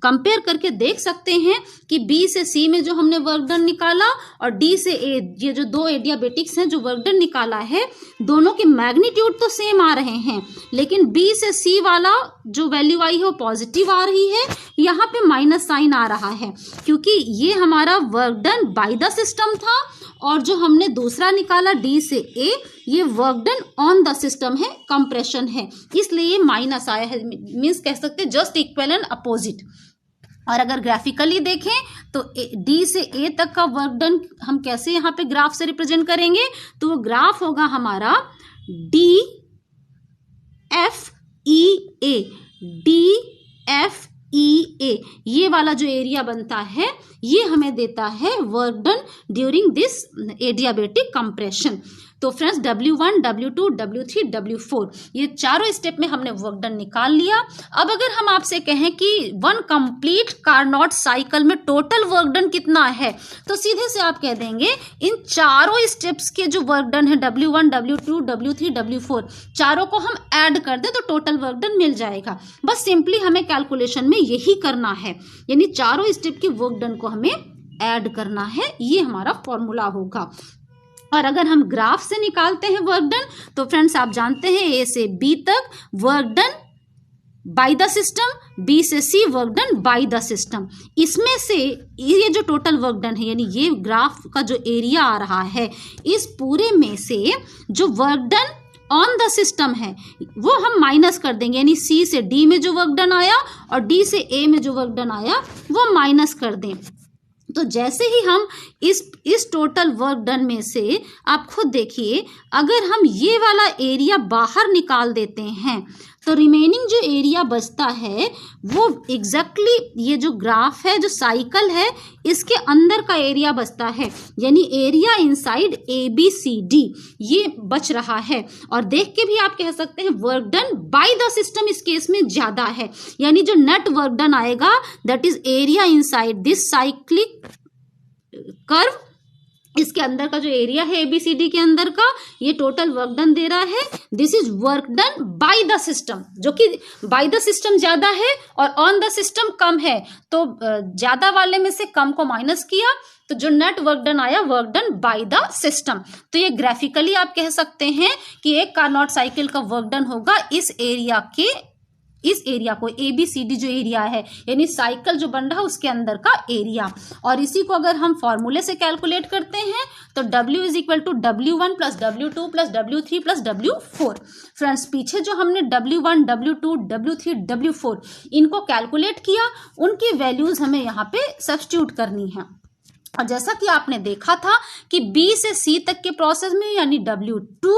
कंपेयर करके देख सकते हैं कि B से C में जो हमने वर्क डन निकाला और D से A, ये जो दो एडियाबेटिक्स हैं जो वर्क डन निकाला है, दोनों के मैग्नीट्यूड तो सेम आ रहे हैं, लेकिन B से C वाला जो वैल्यू आई है वो पॉजिटिव आ रही है, यहाँ पे माइनस साइन आ रहा है क्योंकि ये हमारा work done by the system था, और जो हमने दूसरा निकाला D से A ये work done on the system है, कंप्रेशन है, इसलिए ये माइनस आया है, मीन्स कह सकते हैं जस्ट इक्वल एंड अपोजिट। और अगर ग्राफिकली देखें तो D से A तक का वर्क डन हम कैसे यहाँ पे ग्राफ से रिप्रेजेंट करेंगे, तो वो ग्राफ होगा हमारा DFEA, DFEA, ये वाला जो एरिया बनता है ये हमें देता है work done during this adiabatic compression. तो friends W1, W2, W3, W4 ये चारों स्टेप में हमने वर्क डन निकाल लिया। अब अगर हम आपसे कहें कि वन कंप्लीट कार्नोट साइकिल में टोटल वर्क डन कितना है, तो सीधे से आप कह देंगे इन चारों स्टेप्स के जो वर्क डन है W1, W2, W3, W4 चारों को हम ऐड कर दे तो टोटल वर्क डन मिल जाएगा। बस सिंपली हमें कैलकुलेशन में यही करना है, यानी चारों स्टेप के वर्क डन को हमें ऐड करना है, ये हमारा फॉर्मूला होगा। और अगर हम ग्राफ से निकालते हैं वर्क डन तो फ्रेंड्स आप जानते हैं A से B तक work done by the system, B से C work done by the system. इसमें से ये जो टोटल वर्क डन है यानी ये ग्राफ का जो एरिया आ रहा है, इस पूरे में से जो work done on the system है वो हम माइनस कर देंगे, यानी C से D में जो वर्क डन आया और D से A में जो वर्क डन आया वो माइनस कर दें। तो जैसे ही हम इस टोटल वर्क डन में से आप खुद देखिए, अगर हम ये वाला एरिया बाहर निकाल देते हैं तो रिमेनिंग जो एरिया बचता है वो एग्जैक्टली ये जो ग्राफ है, जो साइकिल है, इसके अंदर का एरिया बचता है, यानी एरिया इनसाइड ABCD ये बच रहा है। और देख के भी आप कह सकते हैं work done by the system इस केस में ज़्यादा है, यानी जो नेट वर्क डन आएगा that is area inside this cyclic curve इसके अंदर का जो एरिया है ABCD के अंदर का, ये टोटल वर्क डन दे रहा है। This is work done by the system, जो कि बाय द सिस्टम ज्यादा है और ऑन द सिस्टम कम है, तो ज्यादा वाले में से कम को माइनस किया, तो जो नेट वर्क डन आया work done by the system. तो ये ग्राफिकली आप कह सकते हैं कि एक कार्नोट साइकिल का वर्क डन होगा इस एरिया को, ABCD जो एरिया है, यानी साइकिल जो बन रहा है उसके अंदर का एरिया। और इसी को अगर हम फॉर्मूले से कैलकुलेट करते हैं तो W is equal to W1 plus W2 plus W3 plus W4। Friends, पीछे जो हमने W1, W2, W3, W4 इनको कैलकुलेट किया, उनकी वैल्यूज हमें यहाँ पे सब्स्टिट्यूट करनी है। और जैसा कि आपने देखा था कि B से C तक के प्रोसेस में यानी W2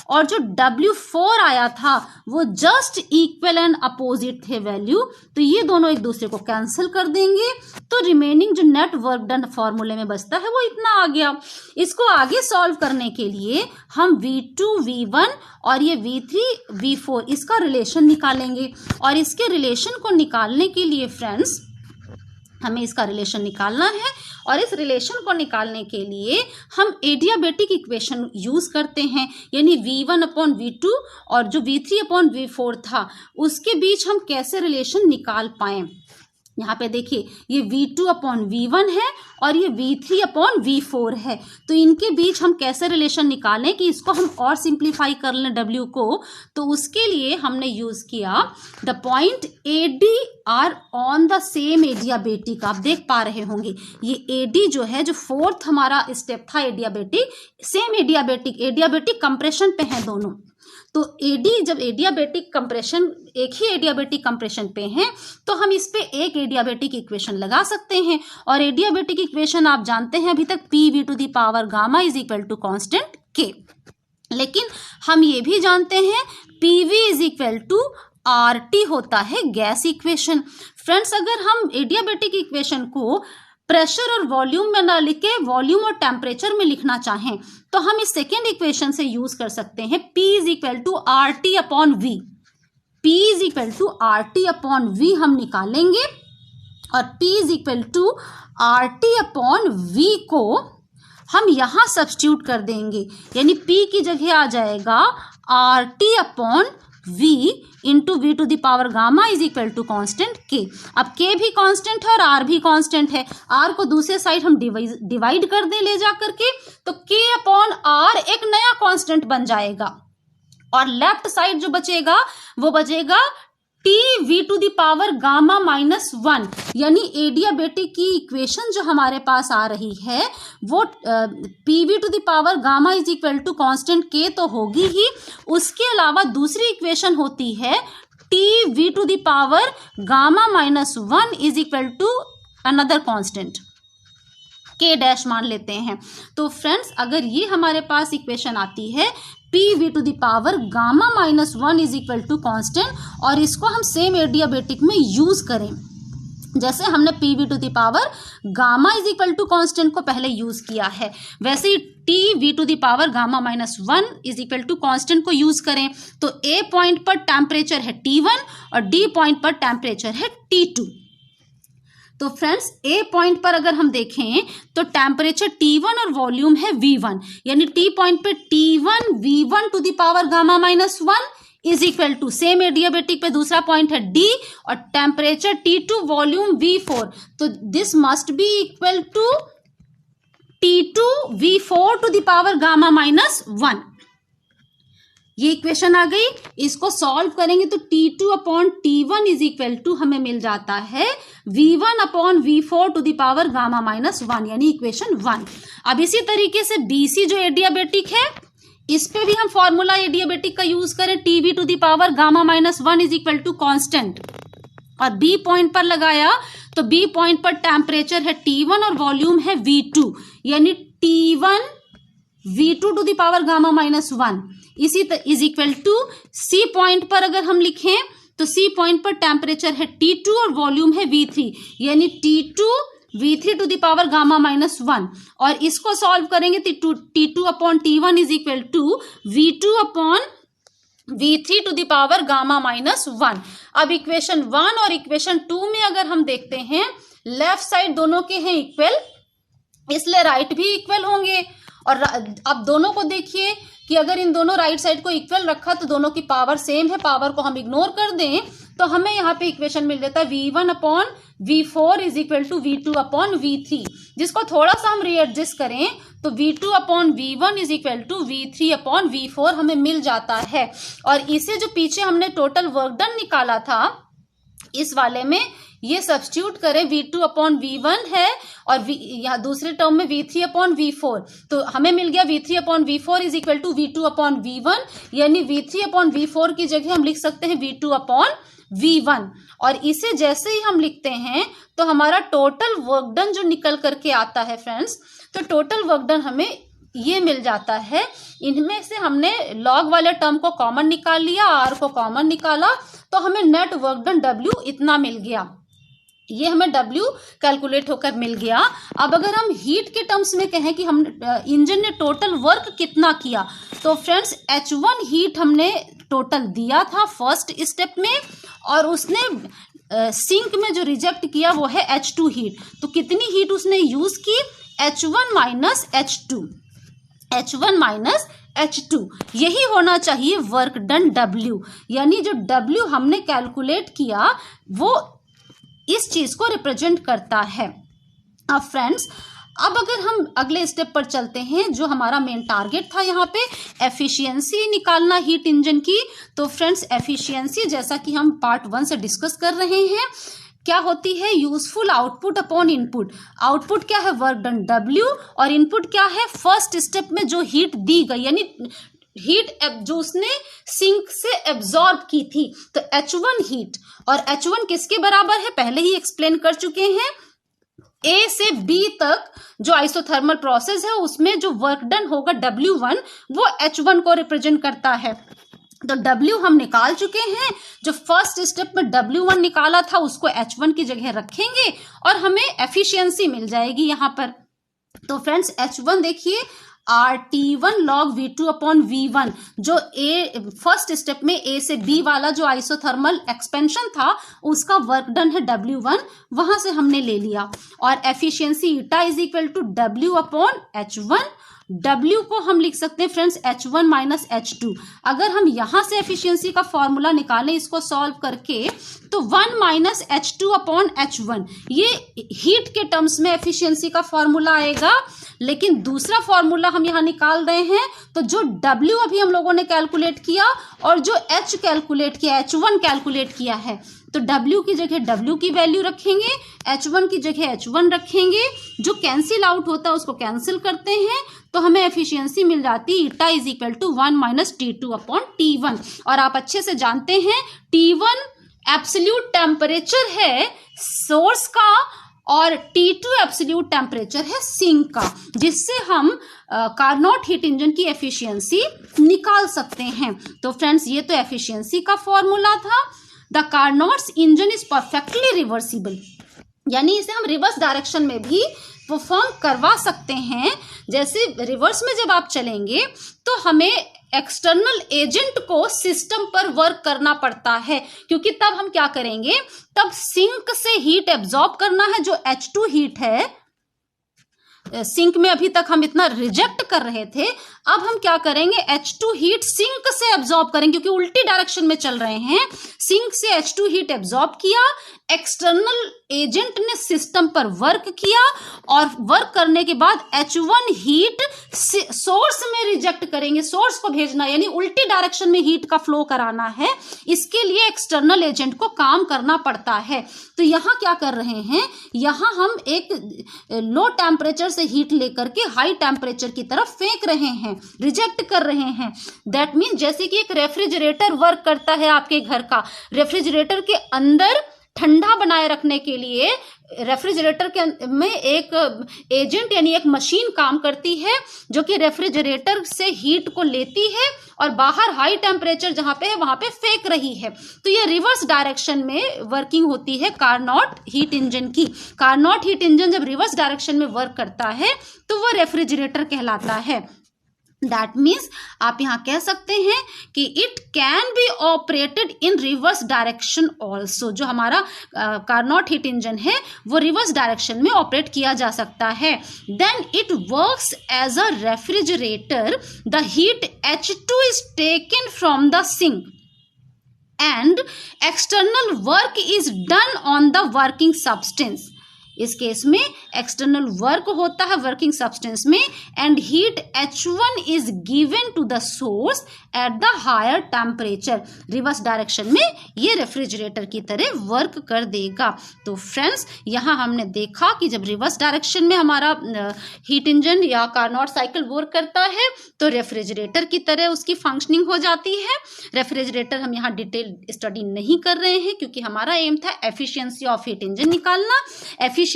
और जो W4 आया था वो just equal and opposite the value, तो ये दोनों एक दूसरे को कैंसिल कर देंगे, तो रिमेनिंग जो नेट वर्क डन फॉर्मूले में बचता है वो इतना आ गया। इसको आगे सॉल्व करने के लिए हम V2, V1 और ये V3, V4 इसका रिलेशन निकालेंगे। और इसके रिलेशन को निकालने के लिए फ्रेंड्स हमें इसका रिलेशन निकालना है, और इस रिलेशन को निकालने के लिए हम एडियाबेटिक इक्वेशन यूज करते हैं, यानी V1 अपॉन V2 और जो V3 अपॉन V4 था उसके बीच हम कैसे रिलेशन निकाल पाए। यहाँ पे देखिए ये V2 अपॉन V1 है और ये V3 अपॉन V4 है, तो इनके बीच हम कैसे रिलेशन निकालें कि इसको हम और सिंप्लीफाई कर लें W को। तो उसके लिए हमने यूज किया the point AD are on the same adiabatic. आप देख पा रहे होंगे ये AD जो है, जो फोर्थ हमारा स्टेप था एडियाबेटिक, सेम एडियाबेटिक कंप्रेशन पे है दोनों। तो AD जब एडियाबेटिक कंप्रेशन, एक ही एडियाबेटिक कंप्रेशन पे हैं, तो हम इस पे एक एडियाबेटिक इक्वेशन लगा सकते हैं। और एडियाबेटिक इक्वेशन आप जानते हैं अभी तक PV to the power gamma is equal to constant K। लेकिन हम ये भी जानते हैं PV is equal to RT होता है गैस इक्वेशन। फ्रेंड्स, अगर हम एडियाबेटिक इक्वेशन को प्रेशर और वॉल्यूम में ना लिख के वॉल्यूम और टेम्परेचर में लिखना चाहें तो हम इस सेकेंड इक्वेशन से यूज कर सकते हैं P is equal to RT upon V। P is equal to RT upon V हम निकालेंगे, और P is equal to RT upon V को हम यहां सब्स्टिट्यूट कर देंगे, यानी P की जगह आ जाएगा RT upon V into V to the power gamma is equal to constant K। अब K भी कॉन्स्टेंट है और R भी कॉन्स्टेंट है, R को दूसरे साइड हम डिवाइड कर दें ले जा करके, तो K अपॉन R एक नया कॉन्स्टेंट बन जाएगा, और लेफ्ट साइड जो बचेगा वो बचेगा TV to the power gamma minus 1, यानी एडियाबेटिक की इक्वेशन जो हमारे पास आ रही है वो PV to the power gamma is equal to constant K तो होगी ही, उसके अलावा दूसरी इक्वेशन होती है TV to the power gamma minus 1 is equal to another constant K dash मान लेते हैं। तो फ्रेंड्स, अगर ये हमारे पास इक्वेशन आती है PV to the power gamma minus 1 is equal to constant, और इसको हम सेम एडियाबेटिक में यूज करें, जैसे हमने PV to the power gamma is equal to constant को पहले यूज किया है, वैसे ही TV to the power gamma minus 1 is equal to constant को यूज करें। तो A पॉइंट पर टेम्परेचर है T1 और D पॉइंट पर टेम्परेचर है T2। तो फ्रेंड्स, A पॉइंट पर अगर हम देखें तो टेम्परेचर T1 और वॉल्यूम है V1, यानी T पॉइंट पे T1 V1 to the power gamma minus 1 is equal to same adiabatic पे दूसरा पॉइंट है D और टेम्परेचर T2 वॉल्यूम V4, तो this must be equal to T2 V4 to the power gamma minus 1। ये equation आ गई, इसको solve करेंगे तो T2 upon T1 is equal to हमें मिल जाता है V1 upon V4 to the power gamma minus 1, यानी इक्वेशन 1। अब इसी तरीके से BC जो एडियाबेटिक है, इस पे भी हम फॉर्मूला एडियाबेटिक का यूज करें TV to the power gamma minus 1 is equal to constant, और B पॉइंट पर लगाया तो B पॉइंट पर टेम्परेचर है T1 और वॉल्यूम है V2, यानी T1 V2 to the power gamma minus 1 इसी is equal to C point पर अगर हम लिखें तो C पॉइंट पर टेम्परेचर है T2 और वॉल्यूम है V3, यानी T2 V3 to the power gamma minus 1, और इसको सॉल्व करेंगे तो T2 upon T1 is equal to V2 upon V3 to the power gamma minus 1। अब इक्वेशन 1 और इक्वेशन 2 में अगर हम देखते हैं, लेफ्ट साइड दोनों के हैं इक्वल इसलिए राइट भी इक्वल होंगे। और अब दोनों को देखिए कि अगर इन दोनों राइट साइड को इक्वल रखा तो दोनों की पावर सेम है, पावर को हम इग्नोर कर दें तो हमें यहाँ पे इक्वेशन मिल जाता है V1/V4 is equal to V2/V3। जिसको थोड़ा सा हम रीएडजस्ट करें तो V2/V1 is equal to V3/V4 हमें मिल जाता है। और इसे जो पीछे हमने टोटल वर्क डन निकाला था इस वाले में ये सब्स्टिट्यूट करें, V2/V1 है और यहाँ दूसरे टर्म में V3/V4, तो हमें मिल गया V3/V4 is equal to V2/V1, यानी V3/V4 की जगह हम लिख सकते हैं V2/V1। और इसे जैसे ही हम लिखते हैं तो हमारा टोटल वर्क डन जो निकल करके आता है फ्रेंड्स, तो टोटल वर्क डन हमें ये मिल जाता है। इनमें से हमने लॉग वाले टर्म को कॉमन निकाल लिया, आर को कॉमन निकाला, तो हमें नेट वर्क डन W इतना मिल गया। ये हमें W कैलकुलेट होकर मिल गया। अब अगर हम हीट के टर्म्स में कहें कि हम इंजन ने टोटल वर्क कितना किया, तो फ्रेंड्स H1 हीट हमने टोटल दिया था फर्स्ट स्टेप में, और उसने सिंक में जो रिजेक्ट किया वो है H2 हीट। तो कितनी हीट उसने यूज की? H1 minus H2, H1 minus H2। यही होना चाहिए वर्क डन W, यानी जो W हमने कैलकुलेट किया वो इस चीज को रिप्रेजेंट करता है। अब फ्रेंड्स, अब अगर हम अगले स्टेप पर चलते हैं, जो हमारा मेन टारगेट था यहाँ पे एफिशिएंसी निकालना हीट इंजन की। तो फ्रेंड्स, एफिशिएंसी जैसा कि हम पार्ट 1 से डिस्कस कर रहे हैं, क्या होती है? Useful output upon input. Output क्या है? वर्क डन W, और इनपुट क्या है? फर्स्ट स्टेप में जो हीट दी गई, यानी हीट जो उसने सिंक से एब्जॉर्ब की थी। तो H1 हीट, और H1 किसके बराबर है? पहले ही एक्सप्लेन कर चुके हैं। A से B तक जो आइसोथर्मल प्रोसेस है उसमें जो वर्क डन होगा W1, वो H1 को रिप्रेजेंट करता है। तो W हम निकाल चुके हैं। जो फर्स्ट स्टेप में W1 निकाला था उसको H1 की जगह रखेंगे और हमें एफिशिएंसी मिल जाएगी यहाँ पर। तो फ्रेंड्स, H1 देखिए RT1 log V2/V1, जो फर्स्ट स्टेप में A से B वाला जो आइसोथर्मल एक्सपेंशन था उसका वर्क डन है W1, वहां से हमने ले लिया। और efficiency eta is equal to W/H1। W को हम लिख सकते हैं फ्रेंड्स H1 माइनस H2। अगर हम यहां से एफिशिएंसी का फॉर्मूला निकालें इसको सॉल्व करके, तो 1 माइनस H2/H1, ये हीट के टर्म्स में एफिशिएंसी का फॉर्मूला आएगा। लेकिन दूसरा फॉर्मूला हम यहां निकाल रहे हैं, तो जो W अभी हम लोगों ने कैलकुलेट किया और जो H कैलकुलेट किया, H1 कैलकुलेट किया है, तो W की जगह W की वैल्यू रखेंगे, H1 की जगह H1 रखेंगे। जो कैंसिल आउट होता है उसको कैंसिल करते हैं, तो हमें एफिशिएंसी मिल जाती है eta is equal to 1 minus T2/T1। और आप अच्छे से जानते हैं T1 एब्सोल्यूट टेम्परेचर है सोर्स का, और T2 एब्सोल्यूट टेम्परेचर है सिंक का, जिससे हम कार्नोट हीट इंजन की एफिशिएंसी निकाल सकते हैं। तो फ्रेंड्स, ये तो एफिशिएंसी का फॉर्मूला था। The Carnot's engine is perfectly reversible, यानी इसे हम रिवर्स डायरेक्शन में भी परफॉर्म करवा सकते हैं। जैसे रिवर्स में जब आप चलेंगे तो हमें एक्सटर्नल एजेंट को सिस्टम पर वर्क करना पड़ता है, क्योंकि तब हम क्या करेंगे, तब सिंक से हीट एब्जॉर्ब करना है। जो H2 हीट है सिंक में अभी तक हम इतना रिजेक्ट कर रहे थे, अब हम क्या करेंगे, H2 हीट सिंक से एब्जॉर्ब करेंगे, क्योंकि उल्टी डायरेक्शन में चल रहे हैं। सिंक से H2 हीट एब्जॉर्ब किया, एक्सटर्नल एजेंट ने सिस्टम पर वर्क किया, और वर्क करने के बाद H1 हीट सोर्स में रिजेक्ट करेंगे। सोर्स को भेजना यानी उल्टी डायरेक्शन में हीट का फ्लो कराना है, इसके लिए एक्सटर्नल एजेंट को काम करना पड़ता है। तो यहाँ क्या कर रहे हैं, यहाँ हम एक लो टेम्परेचर से हीट लेकर के हाई टेम्परेचर की तरफ फेंक रहे हैं, रिजेक्ट कर रहे हैं। दैट मीन जैसे कि एक रेफ्रिजरेटर वर्क करता है आपके घर का, रेफ्रिजरेटर के अंदर ठंडा बनाए रखने के लिए रेफ्रिजरेटर के में एक एजेंट यानी एक मशीन काम करती है, जो कि रेफ्रिजरेटर से हीट को लेती है और बाहर हाई टेम्परेचर जहां पे है वहां पे फेंक रही है। तो ये रिवर्स डायरेक्शन में वर्किंग होती है कार्नोट हीट इंजन की। कार्नोट हीट इंजन जब रिवर्स डायरेक्शन में वर्क करता है तो वो रेफ्रिजरेटर कहलाता है। दैट मीन्स आप यहाँ कह सकते हैं कि it can be operated in reverse direction also. जो हमारा कार्नोट हीट इंजन है वो रिवर्स डायरेक्शन में ऑपरेट किया जा सकता है। Then it works as a refrigerator. The heat H2 is taken from the sink and external work is done on the working substance. इस केस में एक्सटर्नल वर्क होता है वर्किंग सब्सटेंस में and heat H1 is given to the source at the higher temperature. Reverse direction में ये refrigerator की तरह work कर देगा। तो फ्रेंड्स यहाँ हमने देखा कि जब रिवर्स डायरेक्शन में हमारा हीट इंजन या कार्नोट साइकिल वर्क करता है तो रेफ्रिजरेटर की तरह उसकी फंक्शनिंग हो जाती है। रेफ्रिजरेटर हम यहाँ डिटेल स्टडी नहीं कर रहे हैं क्योंकि हमारा एम था एफिशिएंसी ऑफ हीट इंजन निकालना। एफिशिएंसी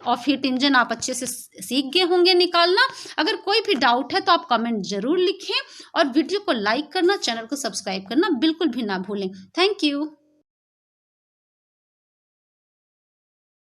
ऑफ हीट इंजन आप अच्छे से सीख गए होंगे निकालना। अगर कोई भी डाउट है तो आप कमेंट जरूर लिखें और वीडियो को लाइक करना, चैनल को सब्सक्राइब करना बिल्कुल भी ना भूलें। Thank you.